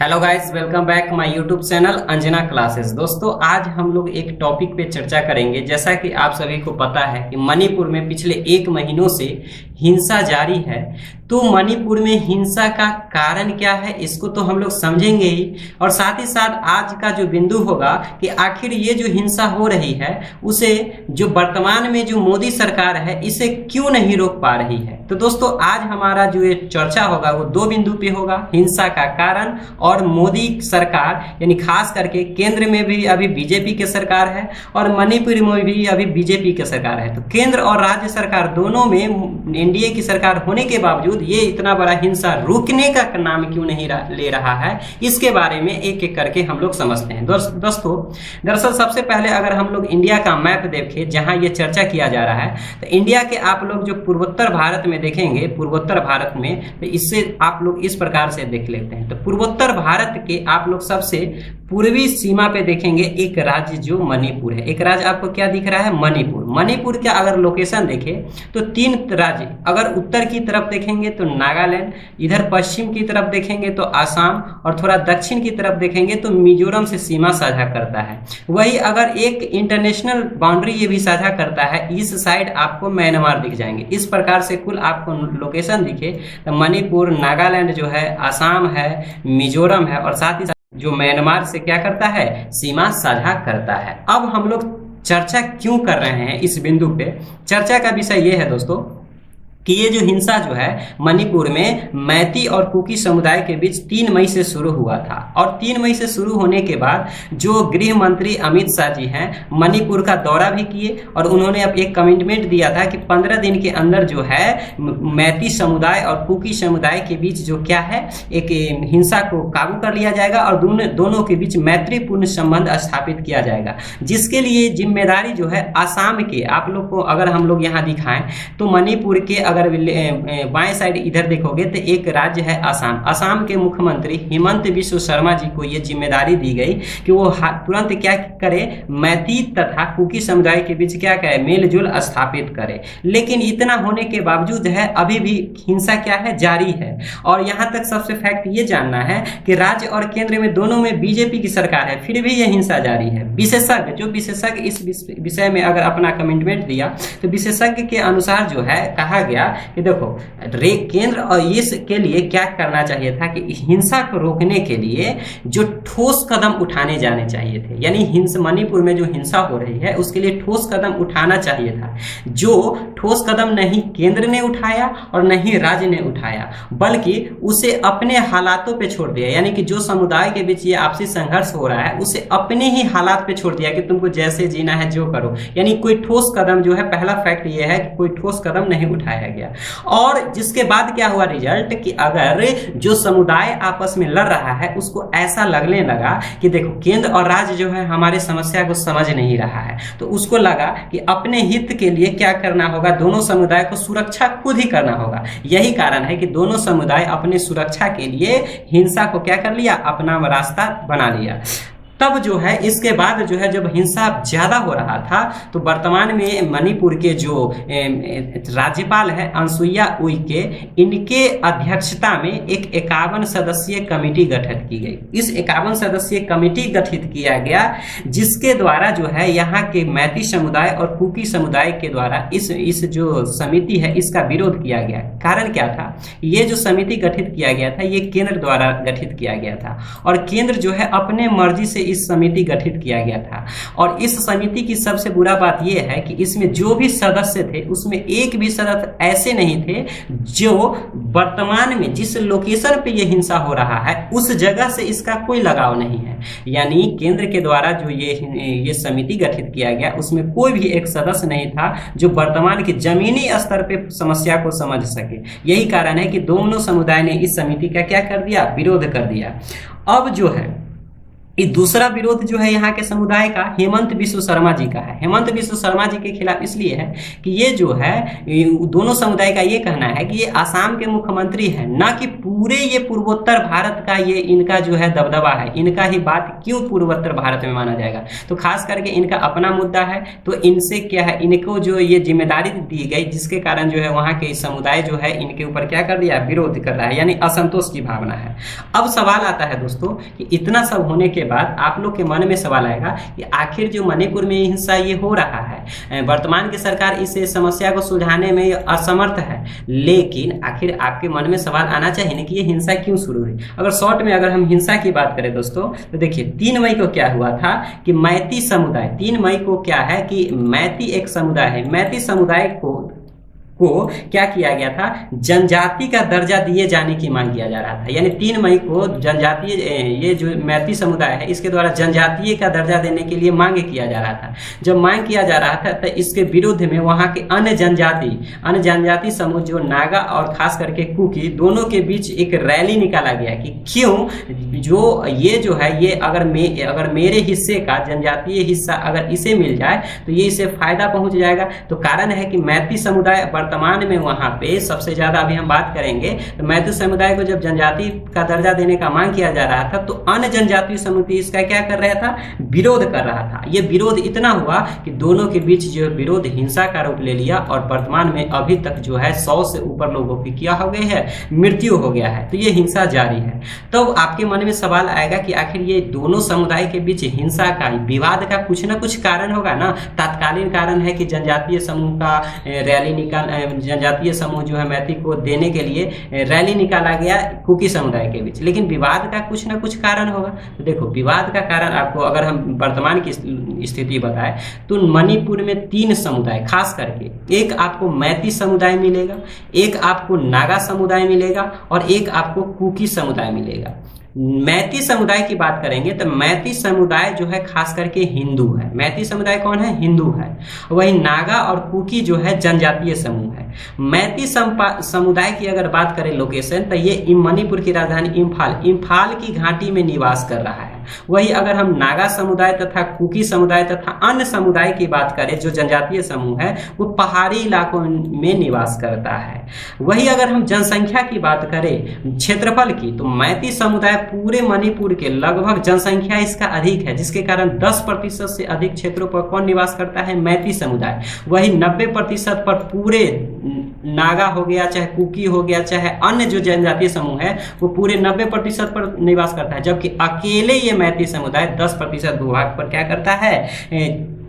Hello guys, welcome back my YouTube channel Anjana classes. दोस्तों, आज हम लोग एक टॉपिक पे चर्चा करेंगे। जैसा कि आप सभी को पता है कि मणिपुर में पिछले 1 महीनों से हिंसा जारी है। तो मणिपुर में हिंसा का कारण क्या है, इसको तो हम लोग समझेंगे ही, और साथ ही साथ आज का जो बिंदु होगा कि आखिर ये जो हिंसा हो रही है उसे जो वर्तमान में जो मोदी सरकार है इसे क्यों नहीं रोक पा रही है। तो दोस्तों, आज हमारा जो ये चर्चा होगा वो 2 बिंदु पे होगा, हिंसा का कारण और मोदी सरकार, यानी खास करके केंद्र में भी अभी बीजेपी की सरकार है और मणिपुर में भी अभी बीजेपी की सरकार है। तो केंद्र और राज्य सरकार दोनों में एनडीए की सरकार होने के बावजूद ये इतना बड़ा हिंसा रुकने का नाम क्यों नहीं ले रहा है, इसके बारे में एक एक करके हम लोग समझते हैं। दोस्तों, दरअसल सबसे पहले अगर हम लोग इंडिया का मैप देखें जहां ये चर्चा किया जा रहा है, तो इंडिया के आप लोग जो पूर्वोत्तर भारत में देखेंगे, पूर्वोत्तर भारत में, तो इससे आप लोग इस प्रकार से देख लेते हैं। तो पूर्वोत्तर भारत के आप लोग सबसे पूर्वी सीमा पे देखेंगे एक राज्य जो मणिपुर है। एक राज्य आपको क्या दिख रहा है? मणिपुर। मणिपुर का अगर लोकेशन देखें तो 3 राज्य, अगर उत्तर की तरफ देखेंगे तो नागालैंड, इधर पश्चिम की तरफ देखेंगे तो आसाम, और थोड़ा दक्षिण की तरफ देखेंगे तो मिजोरम से सीमा साझा करता है। वही अगर एक इंटरनेशनल बाउंड्री ये भी साझा करता है, इस साइड आपको म्यांमार दिख जाएंगे। इस प्रकार से कुल आपको लोकेशन दिखे तो मणिपुर, नागालैंड जो है, आसाम है, मिजोरम है, और साथ ही साथ जो म्यांमार से क्या करता है, सीमा साझा करता है। अब हम लोग चर्चा क्यों कर रहे हैं इस बिंदु पे? चर्चा का विषय ये है दोस्तों कि ये जो हिंसा जो है मणिपुर में मैती और कुकी समुदाय के बीच 3 मई से शुरू हुआ था, और 3 मई से शुरू होने के बाद जो गृह मंत्री अमित शाह जी हैं मणिपुर का दौरा भी किए, और उन्होंने अब एक कमिटमेंट दिया था कि 15 दिन के अंदर जो है मैती समुदाय और कुकी समुदाय के बीच जो क्या है एक हिंसा को काबू कर लिया जाएगा और दोनों के बीच मैत्रीपूर्ण संबंध स्थापित किया जाएगा, जिसके लिए जिम्मेदारी जो है आसाम के, आप लोग को अगर हम लोग यहाँ दिखाएं तो मणिपुर के अगर बाएं साइड इधर देखोगे तो एक राज्य है आसाम। आसाम के मुख्यमंत्री हिमंत बिस्व शर्मा जी को ये जिम्मेदारी दी गई कि वो तुरंत क्या करे, मैती तथा कुकी समुदाय के बीच क्या करे, मेलजोल स्थापित करे। लेकिन इतना होने के बावजूद है अभी भी हिंसा क्या है, जारी है। और यहाँ तक सबसे फैक्ट ये जानना है कि राज्य और केंद्र में दोनों में बीजेपी की सरकार है, फिर भी यह हिंसा जारी है। विशेषज्ञ इस विषय में अगर अपना कमिटमेंट दिया तो विशेषज्ञ के अनुसार जो है कहा गया कि देखो केंद्र और इसके लिए क्या करना चाहिए था कि हिंसा को रोकने के लिए जो ठोस कदम उठाने जाने चाहिए थे, यानी मणिपुर में जो हिंसा हो रही है उसके लिए ठोस कदम उठाना चाहिए था। जो ठोस कदम नहीं केंद्र ने उठाया और नहीं राज्य ने उठाया, बल्कि उसे अपने हालातों पे छोड़ दिया, यानी कि जो समुदाय के बीच ये आपसी संघर्ष हो रहा है उसे अपने ही हालात पे छोड़ दिया कि तुमको जैसे जीना है जो करो। यानी कोई ठोस कदम जो है, पहला फैक्ट ये है कि कोई ठोस कदम नहीं उठाया गया। और जिसके बाद क्या हुआ रिजल्ट कि अगर जो समुदाय आपस में लड़ रहा है उसको ऐसा लगने लगा कि देखो केंद्र और राज्य जो है हमारे समस्या को समझ नहीं रहा है, तो उसको लगा कि अपने हित के लिए क्या करना होगा, दोनों समुदाय को सुरक्षा खुद ही करना होगा। यही कारण है कि दोनों समुदाय अपने सुरक्षा के लिए हिंसा को क्या कर लिया, अपना रास्ता बना लिया। तब जो है इसके बाद जो है जब हिंसा ज्यादा हो रहा था तो वर्तमान में मणिपुर के जो राज्यपाल है अनसुईया उइके, इनके अध्यक्षता में एक 51 सदस्यीय कमेटी गठित की गई। इस 51 सदस्यीय कमेटी गठित किया गया जिसके द्वारा जो है यहाँ के मैती समुदाय और कुकी समुदाय के द्वारा इस जो समिति है इसका विरोध किया गया। कारण क्या था? ये जो समिति गठित किया गया था ये केंद्र द्वारा गठित किया गया था, और केंद्र जो है अपने मर्जी से इस समिति गठित किया गया था। और इस समिति की सबसे बुरा बात यह है कि इसमें जो भी सदस्य थे उसमें एक भी सदस्य ऐसे नहीं थे जो वर्तमान में जिस लोकेशन पे ये हिंसा हो रहा है उस जगह से इसका कोई लगाव नहीं है। यानी केंद्र के द्वारा जो ये समिति गठित किया गया उसमें कोई भी एक सदस्य नहीं था जो वर्तमान के जमीनी स्तर पे समस्या को समझ सके। यही कारण है कि दोनों समुदाय ने इस समिति का क्या कर दिया, विरोध कर दिया। अब जो है ये दूसरा विरोध जो है यहाँ के समुदाय का हेमंत बिस्व शर्मा जी का है। हेमंत बिस्व शर्मा जी के खिलाफ इसलिए है कि ये जो है दोनों समुदाय का ये कहना है कि ये आसाम के मुख्यमंत्री है, ना कि पूरे ये पूर्वोत्तर भारत का ये इनका जो है दबदबा है, इनका ही बात क्यों पूर्वोत्तर भारत में माना जाएगा। तो खास करके इनका अपना मुद्दा है, तो इनसे क्या है, इनको जो ये जिम्मेदारी दी गई जिसके कारण जो है वहाँ के समुदाय जो है इनके ऊपर क्या कर दिया, विरोध कर रहा है, यानी असंतोष की भावना है। अब सवाल आता है दोस्तों कि इतना सब होने के बाद आप लोग के मन में सवाल आएगा कि आखिर जो मणिपुर में हिंसा ये हो रहा है, वर्तमान की सरकार इस समस्या को सुलझाने में असमर्थ है, लेकिन आखिर आपके मन में सवाल आना चाहिए ना कि ये हिंसा क्यों शुरू हुई। अगर शॉर्ट में अगर हम हिंसा की बात करें दोस्तों, तो देखिए 3 मई को क्या हुआ था कि मैती समुदाय, 3 मई को क्या है कि मैती एक समुदाय है, मैती समुदाय को क्या किया गया था, जनजाति का दर्जा दिए जाने की मांग किया जा रहा था। यानी 3 मई को जनजातीय, ये जो मैती समुदाय है इसके द्वारा जनजातीय का दर्जा देने के लिए मांग किया जा रहा था। जब मांग किया जा रहा था तो इसके विरुद्ध में वहाँ के अन्य जनजाति समूह जो नागा और खास करके कुकी, दोनों के बीच एक रैली निकाला गया कि क्यों जो ये जो है ये अगर मेरे हिस्से का जनजातीय हिस्सा अगर इसे मिल जाए तो ये इसे फायदा पहुंच जाएगा। तो कारण है कि मैती समुदाय वर्तमान में वहाँ पे सबसे ज्यादा, अभी हम बात करेंगे तो मैती समुदाय को जब जनजाति का दर्जा देने का मांग किया जा रहा था तो अन्य जनजातीय समिति इसका क्या कर रहा था, विरोध कर रहा था। ये विरोध इतना हुआ कि दोनों के बीच जो विरोध हिंसा का रूप ले लिया और वर्तमान में अभी तक जो है 100 से ऊपर लोगों की क्या हो गई है, मृत्यु हो गया है। तो ये हिंसा जारी है। तो आपके मन में सवाल आएगा कि आखिर ये दोनों समुदाय के बीच हिंसा का, विवाद का कुछ ना कुछ कारण होगा ना। तात्कालीन कारण है कि जनजातीय समूह का रैली जनजातीय समूह जो है मैती को देने के लिए रैली निकाला गया कुकी समुदाय के बीच, लेकिन विवाद का कुछ ना कुछ कारण होगा। तो देखो विवाद का कारण आपको अगर हम वर्तमान की स्थिति बताएं तो मणिपुर में 3 समुदाय, खास करके एक आपको मैती समुदाय मिलेगा, एक आपको नागा समुदाय मिलेगा और एक आपको कुकी समुदाय मिलेगा। मैती समुदाय की बात करेंगे तो मैती समुदाय जो है खास करके हिंदू है। मैती समुदाय कौन है, हिंदू है। वही नागा और कुकी जो है जनजातीय समूह है। मैती समुदाय की अगर बात करें लोकेशन तो ये मणिपुर की राजधानी इम्फाल की घाटी में निवास कर रहा है। वही अगर हम नागा समुदाय तथा कुकी समुदाय तथा अन्य समुदाय की बात करें जो जनजातीय समूह है वो पहाड़ी इलाकों में निवास करता है। वही अगर हम जनसंख्या की बात करें, क्षेत्रफल की, तो मैती समुदाय पूरे मणिपुर के लगभग जनसंख्या इसका अधिक है, जिसके कारण 10% से अधिक क्षेत्रों पर कौन निवास करता है, मैती समुदाय। वही 90% पर पूरे नागा हो गया, चाहे कुकी हो गया, चाहे अन्य जो जनजातीय समूह है वो पूरे 90% पर निवास करता है, जबकि अकेले ये मैती समुदाय 10% भूभाग पर क्या करता है,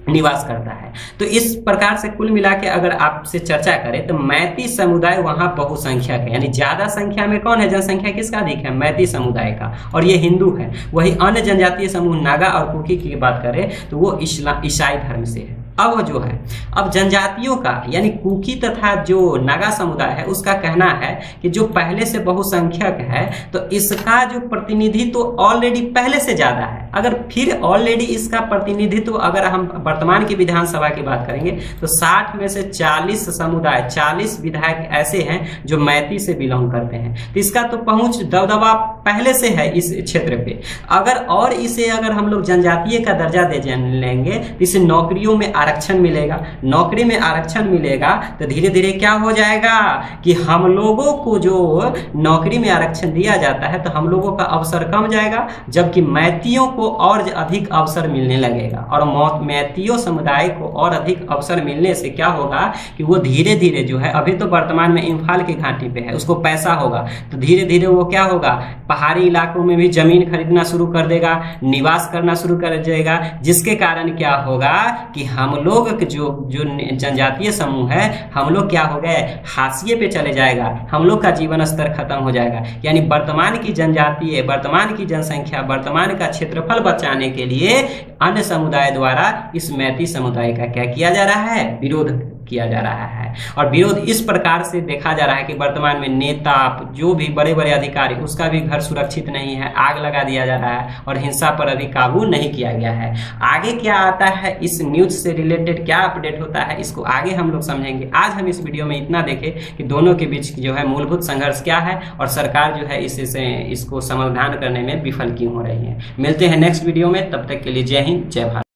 निवास करता है। तो इस प्रकार से कुल मिला के अगर आपसे चर्चा करें तो मैती समुदाय वहाँ बहुसंख्यक है, यानी ज्यादा संख्या में कौन है, जनसंख्या किसका अधिक है, मैती समुदाय का, और ये हिंदू है। वही अन्य जनजातीय समूह नागा और कुकी की बात करें तो वो ईसाई धर्म से है। अब जो है, अब जनजातियों का यानी कुकी तथा जो नागा समुदाय है उसका कहना है कि जो पहले से बहुसंख्यक है तो इसका जो प्रतिनिधित्व तो ऑलरेडी पहले से ज्यादा है। अगर फिर ऑलरेडी इसका प्रतिनिधित्व अगर हम वर्तमान की विधानसभा की बात करेंगे तो 60 में से 40 समुदाय, 40 विधायक ऐसे हैं जो मैती से बिलोंग करते हैं। तो इसका तो पहुंच दबदबा पहले से है इस क्षेत्र पे। अगर और इसे अगर हम लोग जनजातीय का दर्जा दे लेंगे तो इसे नौकरियों में आरक्षण मिलेगा। नौकरी में आरक्षण मिलेगा तो धीरे धीरे क्या हो जाएगा कि हम लोगों को जो नौकरी में आरक्षण दिया जाता है तो हम लोगों का अवसर कम जाएगा, जबकि मैतियों को और अधिक अवसर मिलने लगेगा। और मैतियों समुदाय को और अधिक अवसर मिलने से क्या होगा कि वो धीरे धीरे जो है, अभी तो वर्तमान में इम्फाल की घाटी पे है, उसको पैसा होगा तो धीरे धीरे वो क्या होगा, पहाड़ी इलाकों में भी जमीन खरीदना शुरू कर देगा, निवास करना शुरू कर देगा, जिसके कारण क्या होगा कि हम लोग जो जनजातीय समूह है, हम लोग क्या हो गए, हाशिए पे चले जाएगा, हम लोग का जीवन स्तर खत्म हो जाएगा। यानी वर्तमान की जनजातीय, वर्तमान की जनसंख्या, वर्तमान का क्षेत्रफल बचाने के लिए अन्य समुदाय द्वारा इस मैती समुदाय का क्या किया जा रहा है, विरोध किया जा रहा है। और विरोध इस प्रकार से देखा जा रहा है कि वर्तमान में नेता, जो भी बड़े बड़े अधिकारी, उसका भी घर सुरक्षित नहीं है, आग लगा दिया जा रहा है और हिंसा पर अभी काबू नहीं किया गया है। आगे क्या आता है, इस न्यूज से रिलेटेड क्या अपडेट होता है, इसको आगे हम लोग समझेंगे। आज हम इस वीडियो में इतना देखें कि दोनों के बीच जो है मूलभूत संघर्ष क्या है और सरकार जो है इसको समाधान करने में विफल क्यों हो रही है। मिलते हैं नेक्स्ट वीडियो में, तब तक के लिए जय हिंद, जय भारत।